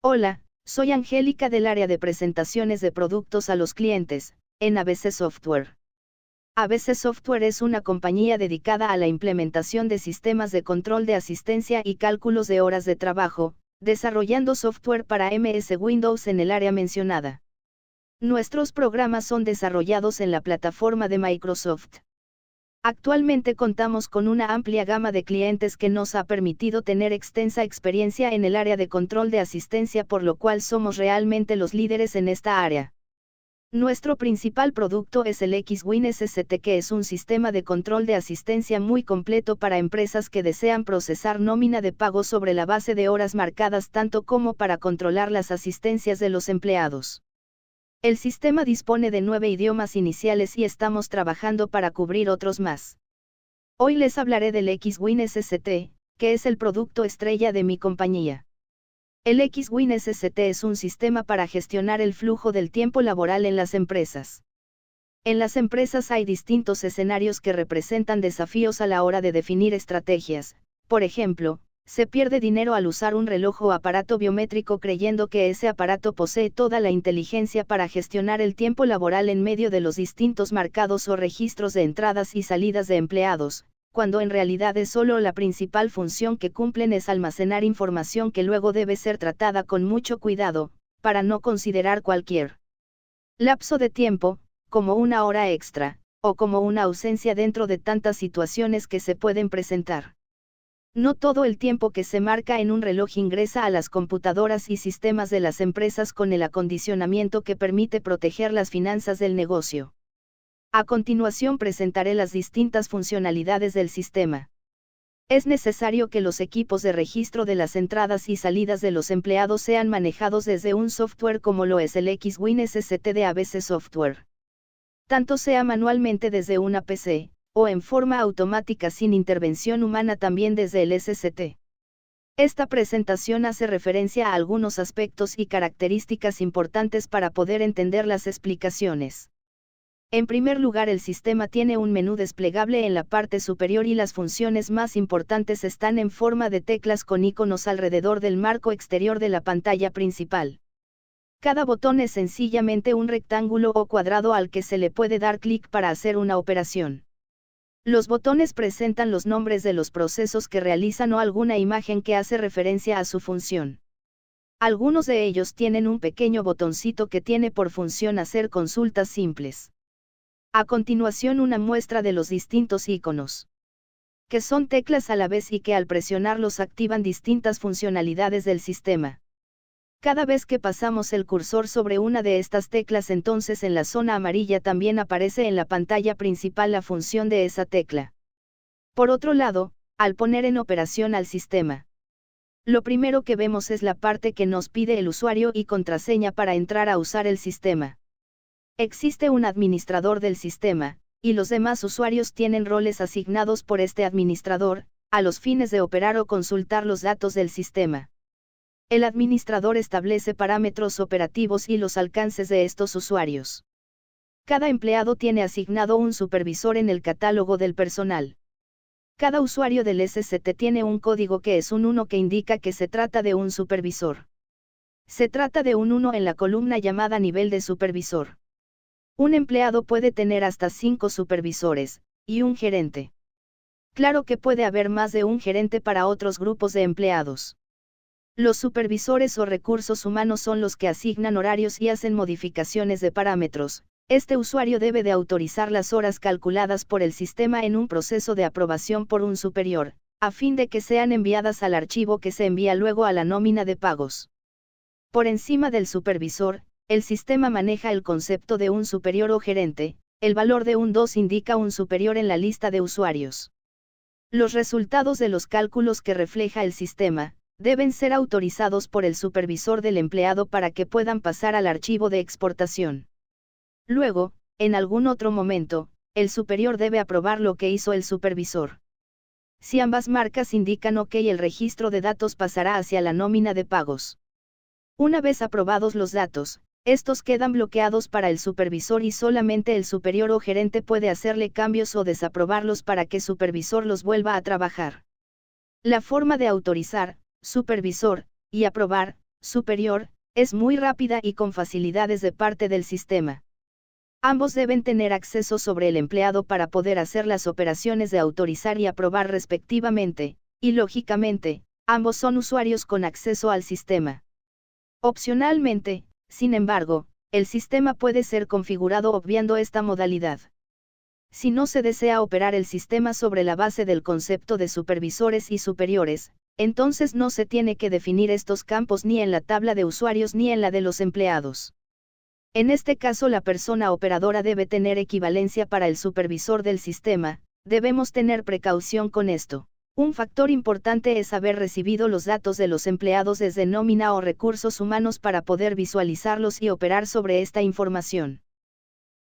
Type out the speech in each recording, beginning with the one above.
Hola, soy Angélica del área de presentaciones de productos a los clientes, en ABC Software. ABC Software es una compañía dedicada a la implementación de sistemas de control de asistencia y cálculos de horas de trabajo, desarrollando software para MS Windows en el área mencionada. Nuestros programas son desarrollados en la plataforma de Microsoft. Actualmente contamos con una amplia gama de clientes que nos ha permitido tener extensa experiencia en el área de control de asistencia, por lo cual somos realmente los líderes en esta área. Nuestro principal producto es el X-Win SST, que es un sistema de control de asistencia muy completo para empresas que desean procesar nómina de pago sobre la base de horas marcadas, tanto como para controlar las asistencias de los empleados. El sistema dispone de 9 idiomas iniciales y estamos trabajando para cubrir otros más. Hoy les hablaré del X-Win SST, que es el producto estrella de mi compañía. El X-Win SST es un sistema para gestionar el flujo del tiempo laboral en las empresas. En las empresas hay distintos escenarios que representan desafíos a la hora de definir estrategias. Por ejemplo, se pierde dinero al usar un reloj o aparato biométrico creyendo que ese aparato posee toda la inteligencia para gestionar el tiempo laboral en medio de los distintos marcados o registros de entradas y salidas de empleados, cuando en realidad es solo la principal función que cumplen es almacenar información que luego debe ser tratada con mucho cuidado, para no considerar cualquier lapso de tiempo, como una hora extra, o como una ausencia dentro de tantas situaciones que se pueden presentar. No todo el tiempo que se marca en un reloj ingresa a las computadoras y sistemas de las empresas con el acondicionamiento que permite proteger las finanzas del negocio. A continuación presentaré las distintas funcionalidades del sistema. Es necesario que los equipos de registro de las entradas y salidas de los empleados sean manejados desde un software como lo es el X-Win SST de ABC Software. Tanto sea manualmente desde una PC, o en forma automática sin intervención humana también desde el SST. Esta presentación hace referencia a algunos aspectos y características importantes para poder entender las explicaciones. En primer lugar, el sistema tiene un menú desplegable en la parte superior y las funciones más importantes están en forma de teclas con iconos alrededor del marco exterior de la pantalla principal. Cada botón es sencillamente un rectángulo o cuadrado al que se le puede dar clic para hacer una operación. Los botones presentan los nombres de los procesos que realizan o alguna imagen que hace referencia a su función. Algunos de ellos tienen un pequeño botoncito que tiene por función hacer consultas simples. A continuación, una muestra de los distintos iconos, que son teclas a la vez y que al presionarlos activan distintas funcionalidades del sistema. Cada vez que pasamos el cursor sobre una de estas teclas, entonces en la zona amarilla también aparece en la pantalla principal la función de esa tecla. Por otro lado, al poner en operación al sistema, lo primero que vemos es la parte que nos pide el usuario y contraseña para entrar a usar el sistema. Existe un administrador del sistema, y los demás usuarios tienen roles asignados por este administrador, a los fines de operar o consultar los datos del sistema. El administrador establece parámetros operativos y los alcances de estos usuarios. Cada empleado tiene asignado un supervisor en el catálogo del personal. Cada usuario del SST tiene un código que es un 1 que indica que se trata de un supervisor. Se trata de un 1 en la columna llamada nivel de supervisor. Un empleado puede tener hasta 5 supervisores, y un gerente. Claro que puede haber más de un gerente para otros grupos de empleados. Los supervisores o recursos humanos son los que asignan horarios y hacen modificaciones de parámetros. Este usuario debe de autorizar las horas calculadas por el sistema en un proceso de aprobación por un superior, a fin de que sean enviadas al archivo que se envía luego a la nómina de pagos. Por encima del supervisor, el sistema maneja el concepto de un superior o gerente. El valor de un 2 indica un superior en la lista de usuarios. Los resultados de los cálculos que refleja el sistema deben ser autorizados por el supervisor del empleado para que puedan pasar al archivo de exportación. Luego, en algún otro momento, el superior debe aprobar lo que hizo el supervisor. Si ambas marcas indican OK, el registro de datos pasará hacia la nómina de pagos. Una vez aprobados los datos, estos quedan bloqueados para el supervisor y solamente el superior o gerente puede hacerle cambios o desaprobarlos para que el supervisor los vuelva a trabajar. La forma de autorizar, supervisor, y aprobar, superior, es muy rápida y con facilidades de parte del sistema. Ambos deben tener acceso sobre el empleado para poder hacer las operaciones de autorizar y aprobar respectivamente, y lógicamente, ambos son usuarios con acceso al sistema. Opcionalmente, sin embargo, el sistema puede ser configurado obviando esta modalidad. Si no se desea operar el sistema sobre la base del concepto de supervisores y superiores, entonces no se tiene que definir estos campos ni en la tabla de usuarios ni en la de los empleados. En este caso la persona operadora debe tener equivalencia para el supervisor del sistema, debemos tener precaución con esto. Un factor importante es haber recibido los datos de los empleados desde nómina o recursos humanos para poder visualizarlos y operar sobre esta información.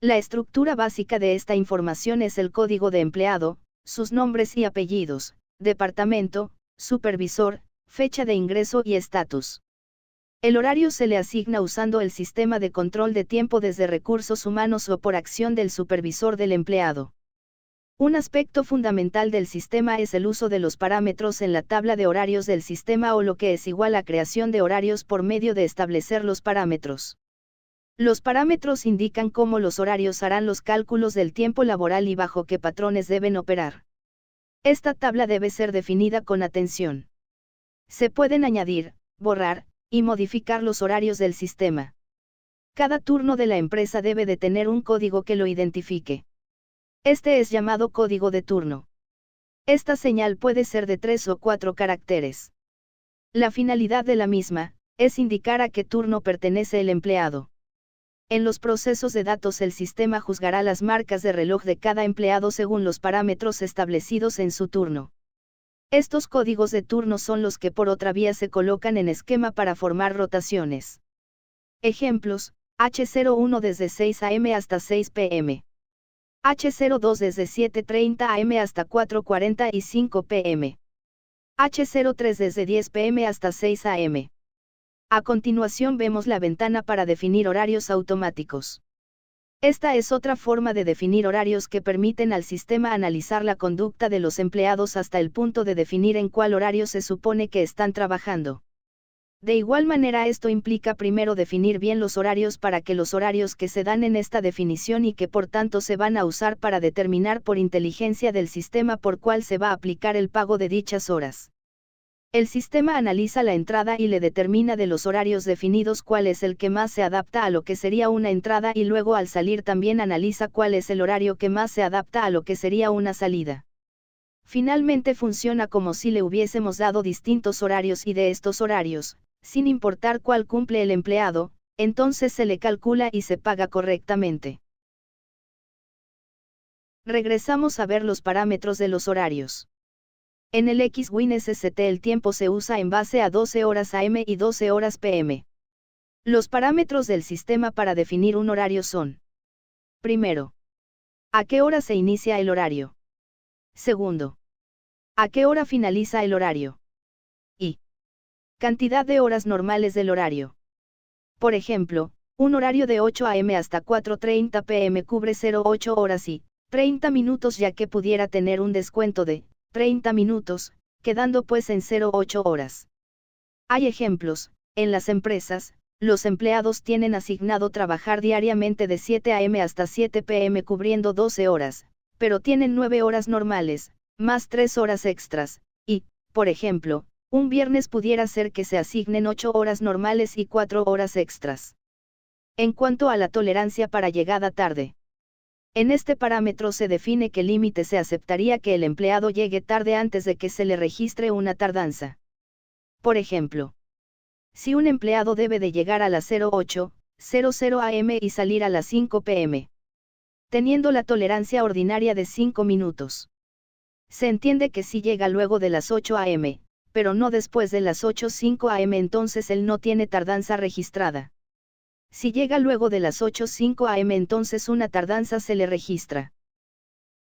La estructura básica de esta información es el código de empleado, sus nombres y apellidos, departamento, supervisor, fecha de ingreso y estatus. El horario se le asigna usando el sistema de control de tiempo desde recursos humanos o por acción del supervisor del empleado. Un aspecto fundamental del sistema es el uso de los parámetros en la tabla de horarios del sistema o lo que es igual a creación de horarios por medio de establecer los parámetros. Los parámetros indican cómo los horarios harán los cálculos del tiempo laboral y bajo qué patrones deben operar. Esta tabla debe ser definida con atención. Se pueden añadir, borrar, y modificar los horarios del sistema. Cada turno de la empresa debe de tener un código que lo identifique. Este es llamado código de turno. Esta señal puede ser de 3 o 4 caracteres. La finalidad de la misma, es indicar a qué turno pertenece el empleado. En los procesos de datos el sistema juzgará las marcas de reloj de cada empleado según los parámetros establecidos en su turno. Estos códigos de turno son los que por otra vía se colocan en esquema para formar rotaciones. Ejemplos: H01 desde 6 am hasta 6 pm. H02 desde 7:30 am hasta 4:45 pm. H03 desde 10 pm hasta 6 am. A continuación vemos la ventana para definir horarios automáticos. Esta es otra forma de definir horarios que permiten al sistema analizar la conducta de los empleados hasta el punto de definir en cuál horario se supone que están trabajando. De igual manera esto implica primero definir bien los horarios para que los horarios que se dan en esta definición y que por tanto se van a usar para determinar por inteligencia del sistema por cuál se va a aplicar el pago de dichas horas. El sistema analiza la entrada y le determina de los horarios definidos cuál es el que más se adapta a lo que sería una entrada y luego al salir también analiza cuál es el horario que más se adapta a lo que sería una salida. Finalmente funciona como si le hubiésemos dado distintos horarios y de estos horarios, sin importar cuál cumple el empleado, entonces se le calcula y se paga correctamente. Regresamos a ver los parámetros de los horarios. En el XWinSCT el tiempo se usa en base a 12 horas AM y 12 horas PM. Los parámetros del sistema para definir un horario son: primero, ¿a qué hora se inicia el horario? Segundo, ¿a qué hora finaliza el horario? Y cantidad de horas normales del horario. Por ejemplo, un horario de 8 am hasta 4:30 pm cubre 08 horas y 30 minutos ya que pudiera tener un descuento de 30 minutos, quedando pues en 08 horas. Hay ejemplos: en las empresas, los empleados tienen asignado trabajar diariamente de 7 am hasta 7 pm cubriendo 12 horas, pero tienen 9 horas normales, más 3 horas extras, y, por ejemplo, un viernes pudiera ser que se asignen 8 horas normales y 4 horas extras. En cuanto a la tolerancia para llegada tarde, en este parámetro se define qué límite se aceptaría que el empleado llegue tarde antes de que se le registre una tardanza. Por ejemplo, si un empleado debe de llegar a las 08:00 am y salir a las 5 pm, teniendo la tolerancia ordinaria de 5 minutos. Se entiende que si llega luego de las 8 am, pero no después de las 8:05 am entonces él no tiene tardanza registrada. Si llega luego de las 8:05 am entonces una tardanza se le registra.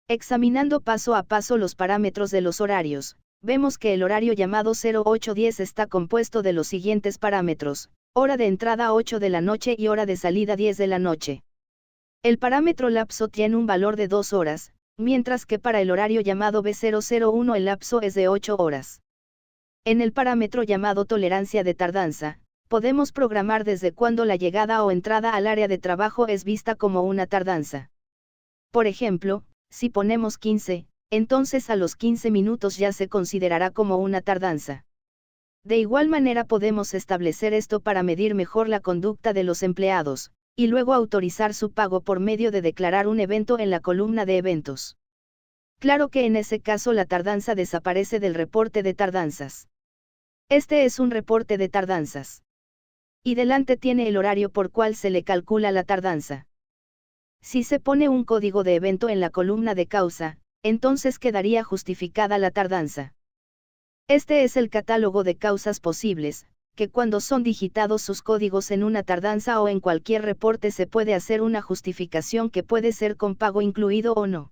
Examinando paso a paso los parámetros de los horarios, vemos que el horario llamado 08:10 está compuesto de los siguientes parámetros: hora de entrada 8 de la noche y hora de salida 10 de la noche. El parámetro lapso tiene un valor de 2 horas, mientras que para el horario llamado B001 el lapso es de 8 horas. En el parámetro llamado tolerancia de tardanza, Podemos programar desde cuándo la llegada o entrada al área de trabajo es vista como una tardanza. Por ejemplo, si ponemos 15, entonces a los 15 minutos ya se considerará como una tardanza. De igual manera podemos establecer esto para medir mejor la conducta de los empleados, y luego autorizar su pago por medio de declarar un evento en la columna de eventos. Claro que en ese caso la tardanza desaparece del reporte de tardanzas. Este es un reporte de tardanzas. Y delante tiene el horario por cual se le calcula la tardanza. Si se pone un código de evento en la columna de causa, entonces quedaría justificada la tardanza. Este es el catálogo de causas posibles, que cuando son digitados sus códigos en una tardanza o en cualquier reporte se puede hacer una justificación que puede ser con pago incluido o no.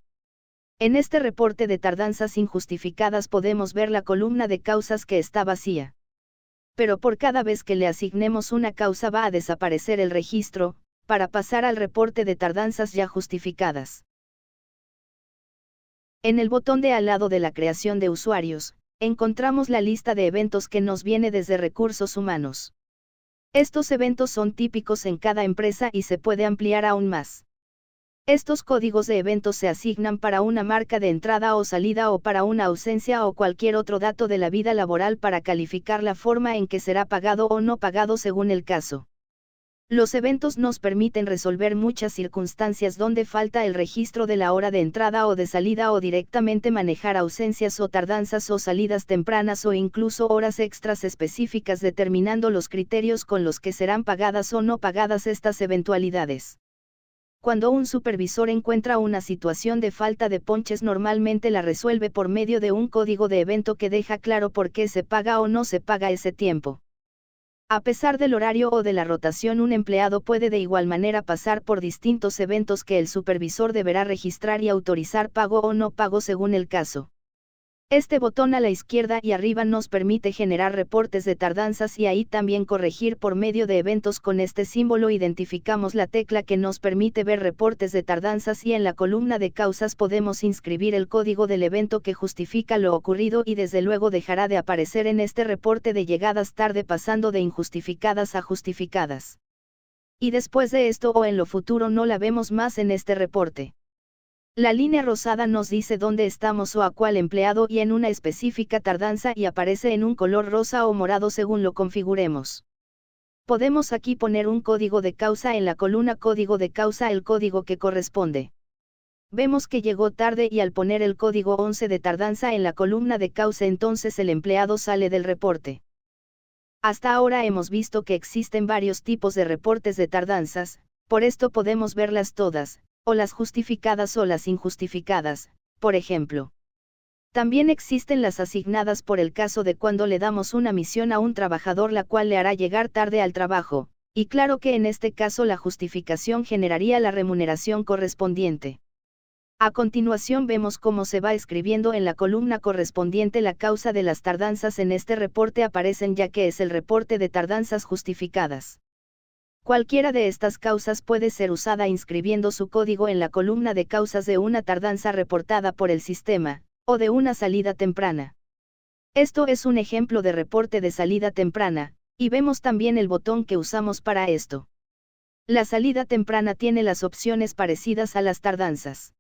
En este reporte de tardanzas injustificadas podemos ver la columna de causas que está vacía. Pero por cada vez que le asignemos una causa va a desaparecer el registro, para pasar al reporte de tardanzas ya justificadas. En el botón de al lado de la creación de usuarios, encontramos la lista de eventos que nos viene desde Recursos Humanos. Estos eventos son típicos en cada empresa y se puede ampliar aún más. Estos códigos de eventos se asignan para una marca de entrada o salida o para una ausencia o cualquier otro dato de la vida laboral para calificar la forma en que será pagado o no pagado según el caso. Los eventos nos permiten resolver muchas circunstancias donde falta el registro de la hora de entrada o de salida o directamente manejar ausencias o tardanzas o salidas tempranas o incluso horas extras específicas determinando los criterios con los que serán pagadas o no pagadas estas eventualidades. Cuando un supervisor encuentra una situación de falta de ponches normalmente la resuelve por medio de un código de evento que deja claro por qué se paga o no se paga ese tiempo. A pesar del horario o de la rotación, un empleado puede de igual manera pasar por distintos eventos que el supervisor deberá registrar y autorizar pago o no pago según el caso. Este botón a la izquierda y arriba nos permite generar reportes de tardanzas y ahí también corregir por medio de eventos. Con este símbolo identificamos la tecla que nos permite ver reportes de tardanzas y en la columna de causas podemos inscribir el código del evento que justifica lo ocurrido y desde luego dejará de aparecer en este reporte de llegadas tarde pasando de injustificadas a justificadas. Y después de esto o en lo futuro no la vemos más en este reporte. La línea rosada nos dice dónde estamos o a cuál empleado y en una específica tardanza y aparece en un color rosa o morado según lo configuremos. Podemos aquí poner un código de causa en la columna código de causa el código que corresponde. Vemos que llegó tarde y al poner el código 11 de tardanza en la columna de causa entonces el empleado sale del reporte. Hasta ahora hemos visto que existen varios tipos de reportes de tardanzas, por esto podemos verlas todas, o las justificadas o las injustificadas, por ejemplo. También existen las asignadas por el caso de cuando le damos una misión a un trabajador la cual le hará llegar tarde al trabajo, y claro que en este caso la justificación generaría la remuneración correspondiente. A continuación vemos cómo se va escribiendo en la columna correspondiente la causa de las tardanzas en este reporte aparecen ya que es el reporte de tardanzas justificadas. Cualquiera de estas causas puede ser usada inscribiendo su código en la columna de causas de una tardanza reportada por el sistema, o de una salida temprana. Esto es un ejemplo de reporte de salida temprana, y vemos también el botón que usamos para esto. La salida temprana tiene las opciones parecidas a las tardanzas.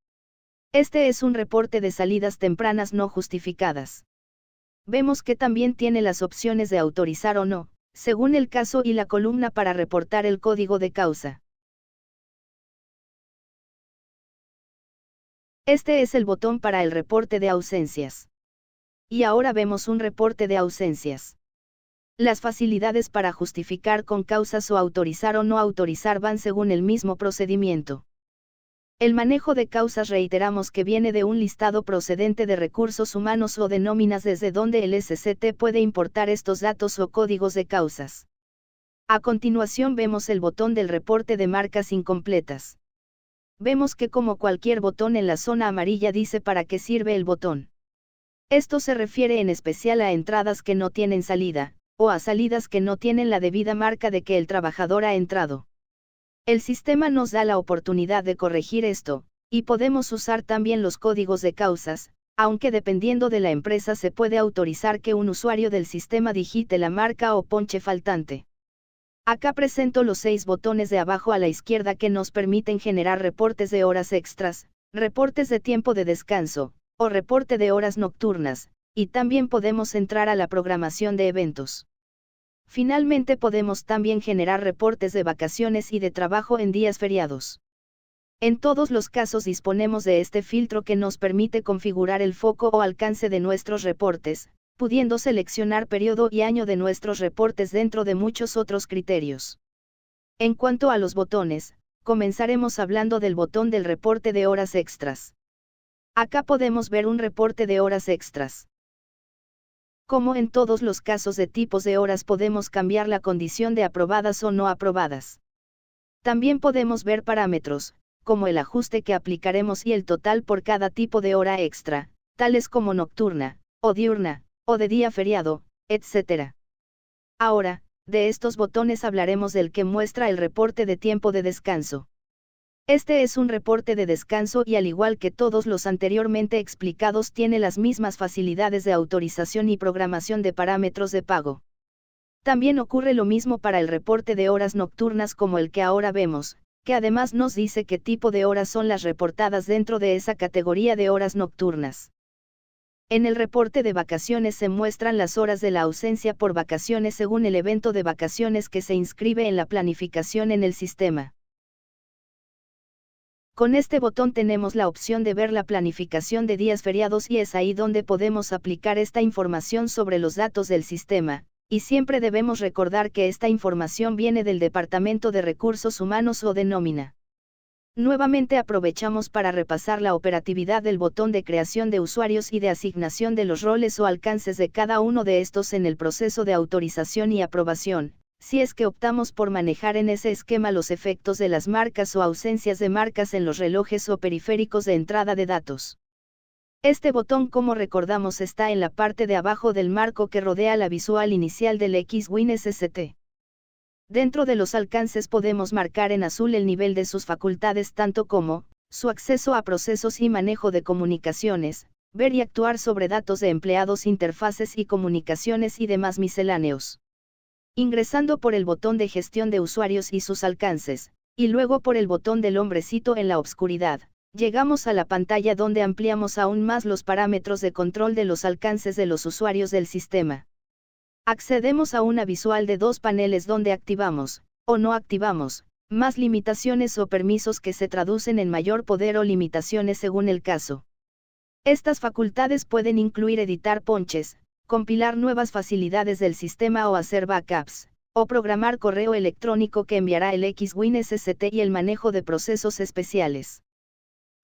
Este es un reporte de salidas tempranas no justificadas. Vemos que también tiene las opciones de autorizar o no, según el caso y la columna para reportar el código de causa. Este es el botón para el reporte de ausencias. Y ahora vemos un reporte de ausencias. Las facilidades para justificar con causas o autorizar o no autorizar van según el mismo procedimiento. El manejo de causas reiteramos que viene de un listado procedente de recursos humanos o de nóminas desde donde el SCT puede importar estos datos o códigos de causas. A continuación vemos el botón del reporte de marcas incompletas. Vemos que como cualquier botón en la zona amarilla dice para qué sirve el botón. Esto se refiere en especial a entradas que no tienen salida, o a salidas que no tienen la debida marca de que el trabajador ha entrado. El sistema nos da la oportunidad de corregir esto, y podemos usar también los códigos de causas, aunque dependiendo de la empresa se puede autorizar que un usuario del sistema digite la marca o ponche faltante. Acá presento los 6 botones de abajo a la izquierda que nos permiten generar reportes de horas extras, reportes de tiempo de descanso, o reporte de horas nocturnas, y también podemos entrar a la programación de eventos. Finalmente podemos también generar reportes de vacaciones y de trabajo en días feriados. En todos los casos disponemos de este filtro que nos permite configurar el foco o alcance de nuestros reportes, pudiendo seleccionar periodo y año de nuestros reportes dentro de muchos otros criterios. En cuanto a los botones, comenzaremos hablando del botón del reporte de horas extras. Acá podemos ver un reporte de horas extras. Como en todos los casos de tipos de horas podemos cambiar la condición de aprobadas o no aprobadas. También podemos ver parámetros, como el ajuste que aplicaremos y el total por cada tipo de hora extra, tales como nocturna, o diurna, o de día feriado, etc. Ahora, de estos botones hablaremos del que muestra el reporte de tiempo de descanso. Este es un reporte de descanso y al igual que todos los anteriormente explicados tiene las mismas facilidades de autorización y programación de parámetros de pago. También ocurre lo mismo para el reporte de horas nocturnas como el que ahora vemos, que además nos dice qué tipo de horas son las reportadas dentro de esa categoría de horas nocturnas. En el reporte de vacaciones se muestran las horas de la ausencia por vacaciones según el evento de vacaciones que se inscribe en la planificación en el sistema. Con este botón tenemos la opción de ver la planificación de días feriados y es ahí donde podemos aplicar esta información sobre los datos del sistema, y siempre debemos recordar que esta información viene del Departamento de Recursos Humanos o de Nómina. Nuevamente aprovechamos para repasar la operatividad del botón de creación de usuarios y de asignación de los roles o alcances de cada uno de estos en el proceso de autorización y aprobación, si es que optamos por manejar en ese esquema los efectos de las marcas o ausencias de marcas en los relojes o periféricos de entrada de datos. Este botón, como recordamos, está en la parte de abajo del marco que rodea la visual inicial del X-Win SST. Dentro de los alcances podemos marcar en azul el nivel de sus facultades tanto como, su acceso a procesos y manejo de comunicaciones, ver y actuar sobre datos de empleados, interfaces y comunicaciones y demás misceláneos. Ingresando por el botón de gestión de usuarios y sus alcances, y luego por el botón del hombrecito en la obscuridad, llegamos a la pantalla donde ampliamos aún más los parámetros de control de los alcances de los usuarios del sistema. Accedemos a una visual de 2 paneles donde activamos, o no activamos, más limitaciones o permisos que se traducen en mayor poder o limitaciones según el caso. Estas facultades pueden incluir editar ponches, compilar nuevas facilidades del sistema o hacer backups, o programar correo electrónico que enviará el X-Win SST y el manejo de procesos especiales.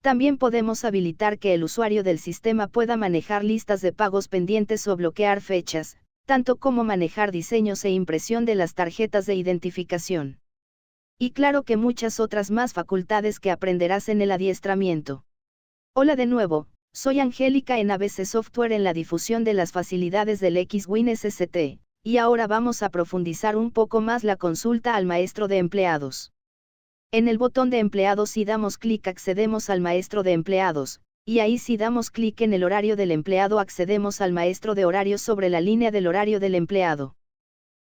También podemos habilitar que el usuario del sistema pueda manejar listas de pagos pendientes o bloquear fechas, tanto como manejar diseños e impresión de las tarjetas de identificación. Y claro que muchas otras más facultades que aprenderás en el adiestramiento. Hola de nuevo, soy Angélica en ABC Software en la difusión de las facilidades del X-Win SST, y ahora vamos a profundizar un poco más la consulta al maestro de empleados. En el botón de empleados si damos clic accedemos al maestro de empleados, y ahí si damos clic en el horario del empleado accedemos al maestro de horarios sobre la línea del horario del empleado.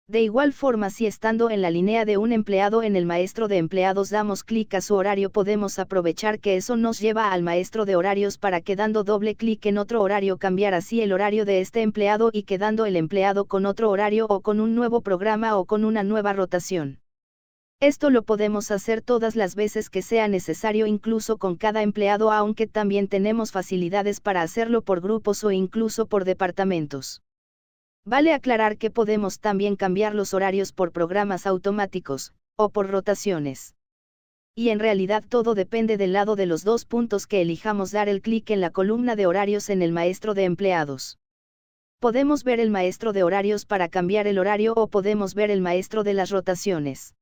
De igual forma si estando en la línea de un empleado en el maestro de empleados damos clic a su horario podemos aprovechar que eso nos lleva al maestro de horarios para que dando doble clic en otro horario cambiar así el horario de este empleado y quedando el empleado con otro horario o con un nuevo programa o con una nueva rotación. Esto lo podemos hacer todas las veces que sea necesario incluso con cada empleado aunque también tenemos facilidades para hacerlo por grupos o incluso por departamentos. Vale aclarar que podemos también cambiar los horarios por programas automáticos, o por rotaciones. Y en realidad todo depende del lado de los 2 puntos que elijamos dar el clic en la columna de horarios en el maestro de empleados. Podemos ver el maestro de horarios para cambiar el horario o podemos ver el maestro de las rotaciones.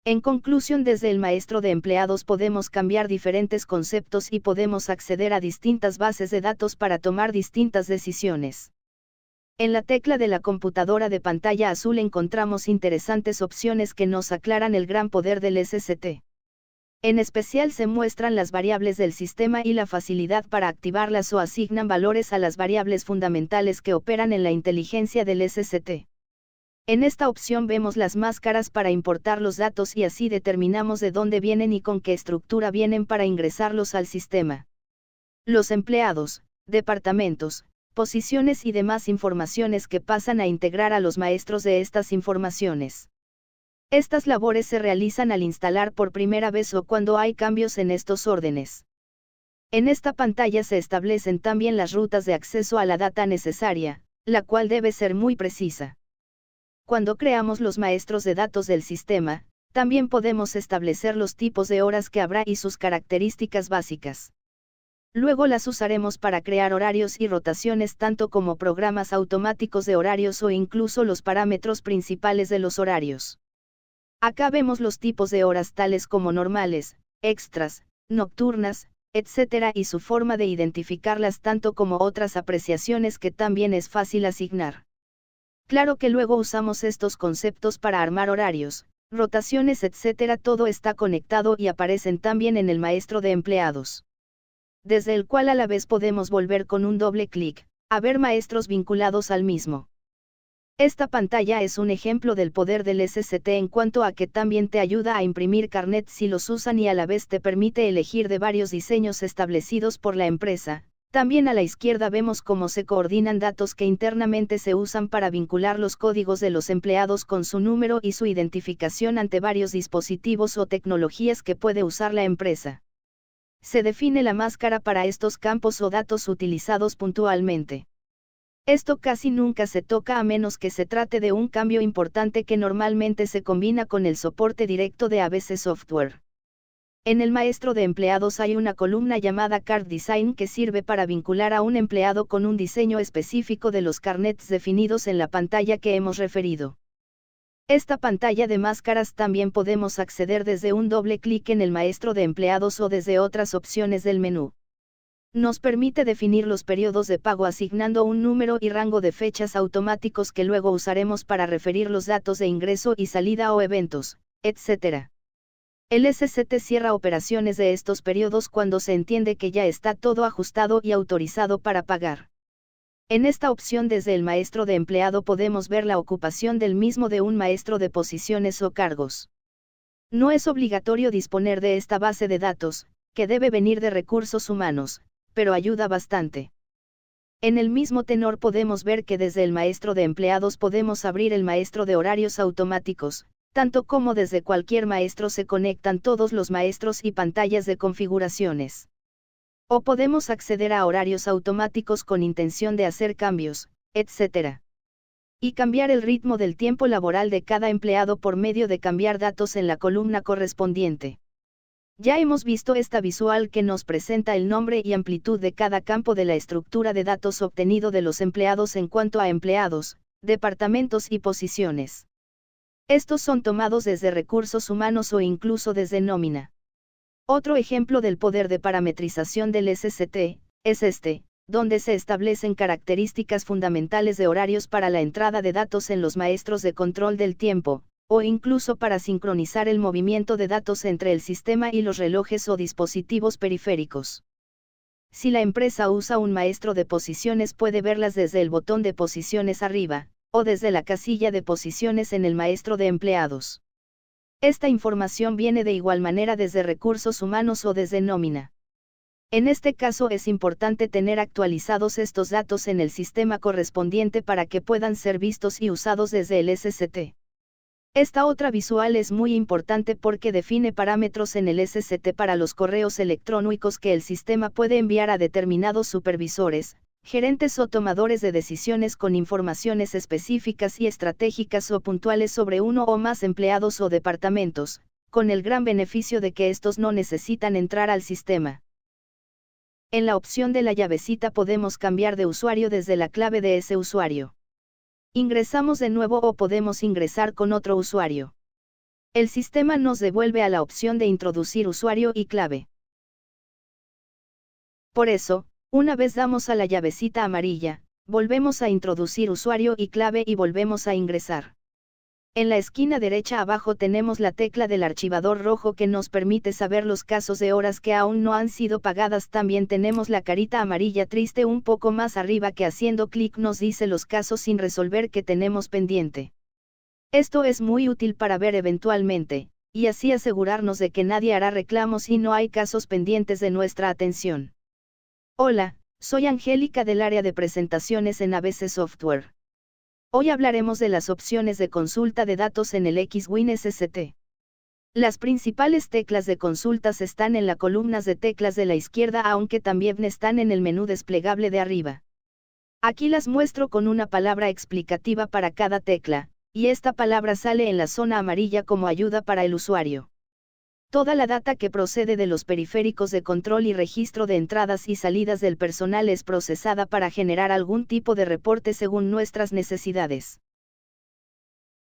En conclusión, desde el maestro de empleados podemos cambiar diferentes conceptos y podemos acceder a distintas bases de datos para tomar distintas decisiones. En la tecla de la computadora de pantalla azul encontramos interesantes opciones que nos aclaran el gran poder del SST. En especial se muestran las variables del sistema y la facilidad para activarlas o asignan valores a las variables fundamentales que operan en la inteligencia del SST. En esta opción vemos las máscaras para importar los datos y así determinamos de dónde vienen y con qué estructura vienen para ingresarlos al sistema. Los empleados, departamentos, posiciones y demás informaciones que pasan a integrar a los maestros de estas informaciones. Estas labores se realizan al instalar por primera vez o cuando hay cambios en estos órdenes. En esta pantalla se establecen también las rutas de acceso a la data necesaria, la cual debe ser muy precisa. Cuando creamos los maestros de datos del sistema, también podemos establecer los tipos de horas que habrá y sus características básicas. Luego las usaremos para crear horarios y rotaciones tanto como programas automáticos de horarios o incluso los parámetros principales de los horarios. Acá vemos los tipos de horas tales como normales, extras, nocturnas, etc. y su forma de identificarlas tanto como otras apreciaciones que también es fácil asignar. Claro que luego usamos estos conceptos para armar horarios, rotaciones etc. Todo está conectado y aparecen también en el maestro de empleados, desde el cual a la vez podemos volver con un doble clic, a ver maestros vinculados al mismo. Esta pantalla es un ejemplo del poder del SST en cuanto a que también te ayuda a imprimir carnets si los usan y a la vez te permite elegir de varios diseños establecidos por la empresa. También a la izquierda vemos cómo se coordinan datos que internamente se usan para vincular los códigos de los empleados con su número y su identificación ante varios dispositivos o tecnologías que puede usar la empresa. Se define la máscara para estos campos o datos utilizados puntualmente. Esto casi nunca se toca a menos que se trate de un cambio importante que normalmente se combina con el soporte directo de ABC Software. En el maestro de empleados hay una columna llamada Card Design que sirve para vincular a un empleado con un diseño específico de los carnets definidos en la pantalla que hemos referido. Esta pantalla de máscaras también podemos acceder desde un doble clic en el maestro de empleados o desde otras opciones del menú. Nos permite definir los periodos de pago asignando un número y rango de fechas automáticos que luego usaremos para referir los datos de ingreso y salida o eventos, etc. El SST cierra operaciones de estos periodos cuando se entiende que ya está todo ajustado y autorizado para pagar. En esta opción desde el maestro de empleado podemos ver la ocupación del mismo de un maestro de posiciones o cargos. No es obligatorio disponer de esta base de datos, que debe venir de recursos humanos, pero ayuda bastante. En el mismo tenor podemos ver que desde el maestro de empleados podemos abrir el maestro de horarios automáticos, tanto como desde cualquier maestro se conectan todos los maestros y pantallas de configuraciones. O podemos acceder a horarios automáticos con intención de hacer cambios, etc. Y cambiar el ritmo del tiempo laboral de cada empleado por medio de cambiar datos en la columna correspondiente. Ya hemos visto esta visual que nos presenta el nombre y amplitud de cada campo de la estructura de datos obtenido de los empleados en cuanto a empleados, departamentos y posiciones. Estos son tomados desde recursos humanos o incluso desde nómina. Otro ejemplo del poder de parametrización del SST, es este, donde se establecen características fundamentales de horarios para la entrada de datos en los maestros de control del tiempo, o incluso para sincronizar el movimiento de datos entre el sistema y los relojes o dispositivos periféricos. Si la empresa usa un maestro de posiciones puede verlas desde el botón de posiciones arriba, o desde la casilla de posiciones en el maestro de empleados. Esta información viene de igual manera desde recursos humanos o desde nómina. En este caso es importante tener actualizados estos datos en el sistema correspondiente para que puedan ser vistos y usados desde el SST. Esta otra visual es muy importante porque define parámetros en el SST para los correos electrónicos que el sistema puede enviar a determinados supervisores, gerentes o tomadores de decisiones con informaciones específicas y estratégicas o puntuales sobre uno o más empleados o departamentos, con el gran beneficio de que estos no necesitan entrar al sistema. En la opción de la llavecita podemos cambiar de usuario desde la clave de ese usuario. Ingresamos de nuevo o podemos ingresar con otro usuario. El sistema nos devuelve a la opción de introducir usuario y clave. Por eso, una vez damos a la llavecita amarilla, volvemos a introducir usuario y clave y volvemos a ingresar. En la esquina derecha abajo tenemos la tecla del archivador rojo que nos permite saber los casos de horas que aún no han sido pagadas. También tenemos la carita amarilla triste un poco más arriba que haciendo clic nos dice los casos sin resolver que tenemos pendiente. Esto es muy útil para ver eventualmente, y así asegurarnos de que nadie hará reclamos y no hay casos pendientes de nuestra atención. Hola, soy Angélica del área de presentaciones en ABC Software. Hoy hablaremos de las opciones de consulta de datos en el X-Win SST. Las principales teclas de consultas están en las columnas de teclas de la izquierda, aunque también están en el menú desplegable de arriba. Aquí las muestro con una palabra explicativa para cada tecla, y esta palabra sale en la zona amarilla como ayuda para el usuario. Toda la data que procede de los periféricos de control y registro de entradas y salidas del personal es procesada para generar algún tipo de reporte según nuestras necesidades.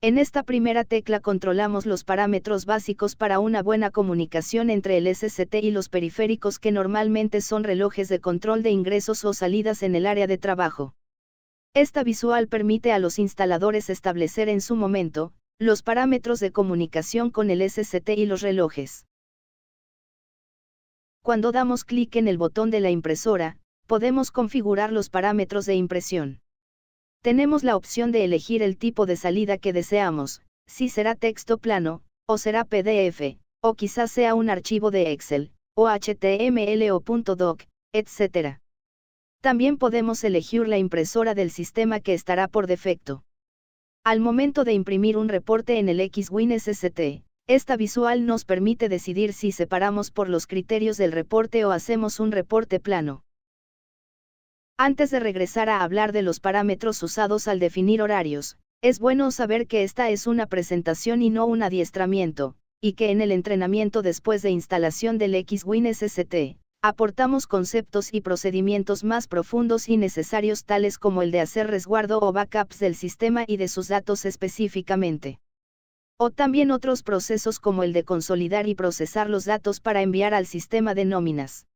En esta primera tecla controlamos los parámetros básicos para una buena comunicación entre el SST y los periféricos, que normalmente son relojes de control de ingresos o salidas en el área de trabajo. Esta visual permite a los instaladores establecer en su momento los parámetros de comunicación con el SST y los relojes. Cuando damos clic en el botón de la impresora, podemos configurar los parámetros de impresión. Tenemos la opción de elegir el tipo de salida que deseamos, si será texto plano, o será PDF, o quizás sea un archivo de Excel, o HTML o .doc, etc. También podemos elegir la impresora del sistema que estará por defecto. Al momento de imprimir un reporte en el X-Win SST, esta visual nos permite decidir si separamos por los criterios del reporte o hacemos un reporte plano. Antes de regresar a hablar de los parámetros usados al definir horarios, es bueno saber que esta es una presentación y no un adiestramiento, y que en el entrenamiento después de instalación del X-Win SST, aportamos conceptos y procedimientos más profundos y necesarios, tales como el de hacer resguardo o backups del sistema y de sus datos específicamente. O también otros procesos como el de consolidar y procesar los datos para enviar al sistema de nóminas.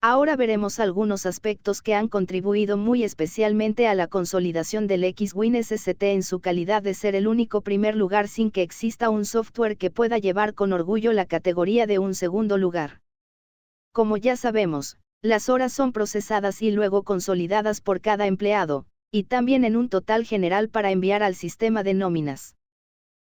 Ahora veremos algunos aspectos que han contribuido muy especialmente a la consolidación del X-Win SST en su calidad de ser el único primer lugar sin que exista un software que pueda llevar con orgullo la categoría de un segundo lugar. Como ya sabemos, las horas son procesadas y luego consolidadas por cada empleado, y también en un total general para enviar al sistema de nóminas.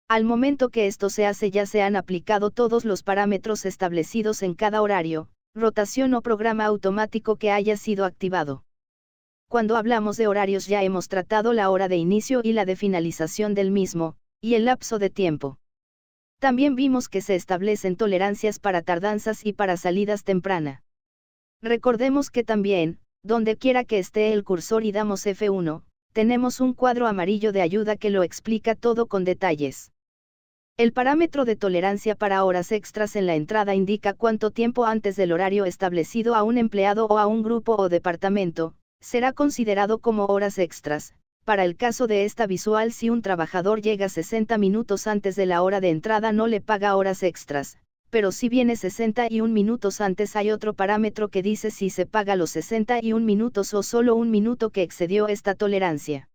Al momento que esto se hace, ya se han aplicado todos los parámetros establecidos en cada horario, rotación o programa automático que haya sido activado. Cuando hablamos de horarios, ya hemos tratado la hora de inicio y la de finalización del mismo, y el lapso de tiempo. También vimos que se establecen tolerancias para tardanzas y para salidas temprana. Recordemos que también, donde quiera que esté el cursor y damos F1, tenemos un cuadro amarillo de ayuda que lo explica todo con detalles. El parámetro de tolerancia para horas extras en la entrada indica cuánto tiempo antes del horario establecido a un empleado o a un grupo o departamento será considerado como horas extras. Para el caso de esta visual, si un trabajador llega 60 minutos antes de la hora de entrada, no le paga horas extras, pero si viene 61 minutos antes, hay otro parámetro que dice si se paga los 61 minutos o solo un minuto que excedió esta tolerancia.